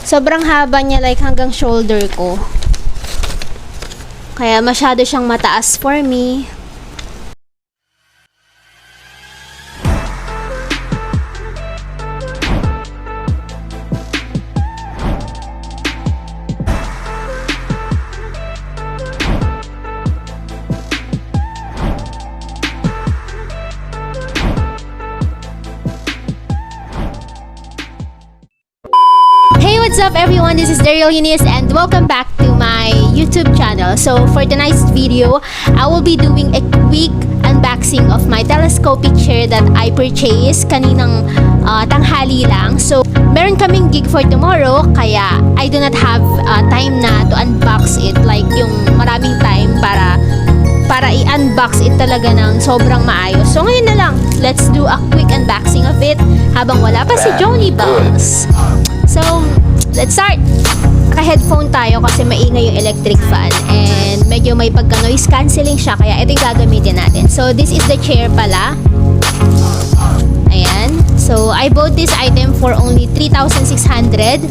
Sobrang haba niya, like hanggang shoulder ko. Kaya masyado siyang mataas for me. Hey, what's up everyone? This is DaReal Younice and welcome back to my YouTube channel. So for tonight's video, I will be doing a quick unboxing of my telescopic chair that I purchased kaninang tanghali lang. So meron kaming gig for tomorrow, kaya I do not have time na to unbox it, like yung maraming time para i-unbox it talaga ng sobrang maayos. So ngayon na lang, let's do a quick unboxing of it habang wala pa si Johnny Boss. So, let's start! Naka-headphone tayo kasi maingay yung electric fan and medyo may pagka-noise cancelling siya, kaya ito yung gagamitin natin. So, this is the chair pala. Ayan. So, I bought this item for only 3,600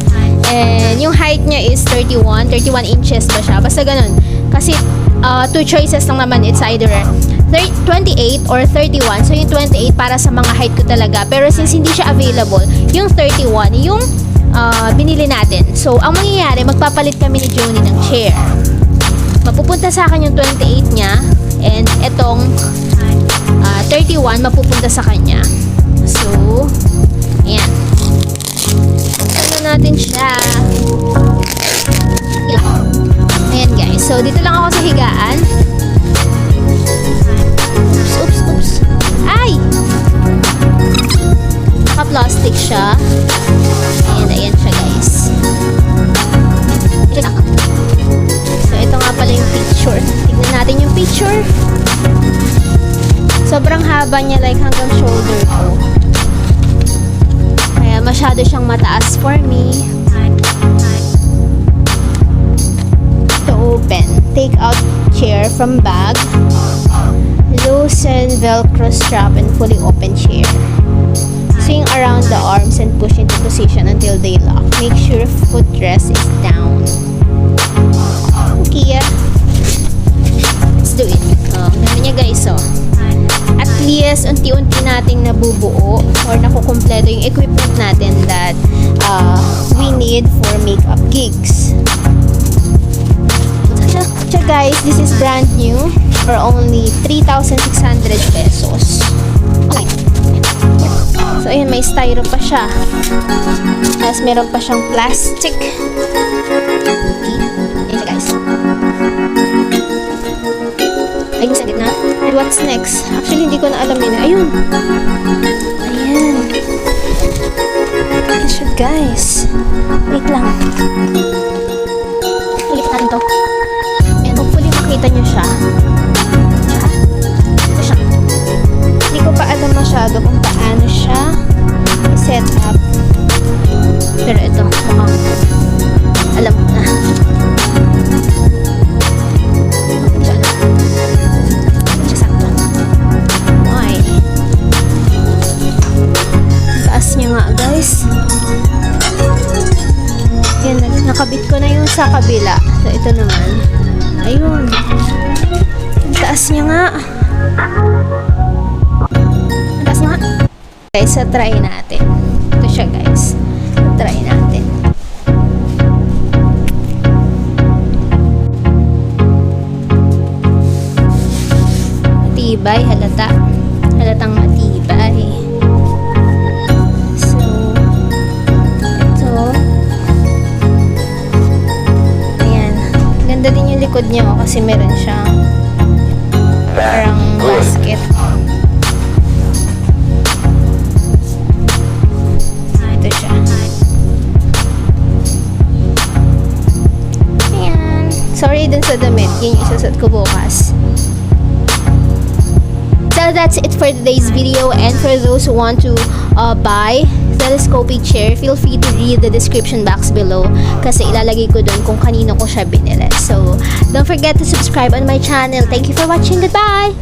and yung height niya is 31 inches ba siya? Basta ganun. Kasi, two choices lang naman. It's either 28 or 31. So, yung 28 para sa mga height ko talaga. Pero since hindi siya available, yung 31, yung binili natin. So, ang mangyayari, magpapalit kami ni Johnny ng chair. Mapupunta sa akin yung 28 niya and etong 31 mapupunta sa kanya. So, ayan. Ano natin siya? Ayan guys. So, dito lang ako sa higaan. Oops. Ay! Naka-plastic siya. Ayan siya guys. So ito nga pala yung picture. Tignan natin yung picture. Sobrang haba niya, like hanggang shoulder ko. Kaya masyado siyang mataas for me. To open, take out chair from bag. Loosen velcro strap and fully open chair. Swing around the arms and push into position until they lock. Make sure footrest is down. Okay, let's do it. Ganun niya guys, at least unti-unti nating nabubuo or nakukumpleto yung equipment natin that we need for makeup gigs. So guys, this is brand new for only 3,600 pesos. Okay. So, ayan, may styro pa siya. Tapos, meron pa siyang plastic. Ayan siya, guys. Ayun, sa gitna. And what's next? Actually, hindi ko na alam yun. Ayun. Ayan. Ayan siya, guys. Wait lang. Ulit natin to. And hopefully, makita nyo siya. Ito siya. Hindi ko pa alam masyado kung paano siya set up. Pero ito, mukhang alam ko na. Diyan. Diyan sakto. Okay. Taas niya nga guys. Yan, nakabit ko na yung sa kabila. So ito naman. Ayun. Taas niya nga. Taas niya nga. Guys, so try natin. Ito siya guys. Try natin. Matibay, halata. Halatang matibay. So, ito. Ayan. Ganda din yung likod niya kasi meron siyang parang basket. Sorry dun sa damit, yun yung isusot ko bukas. So that's it for today's video, and for those who want to buy telescopic chair, feel free to read the description box below kasi ilalagay ko dun kung kanino ko siya binili. So don't forget to subscribe on my channel. Thank you for watching. Goodbye!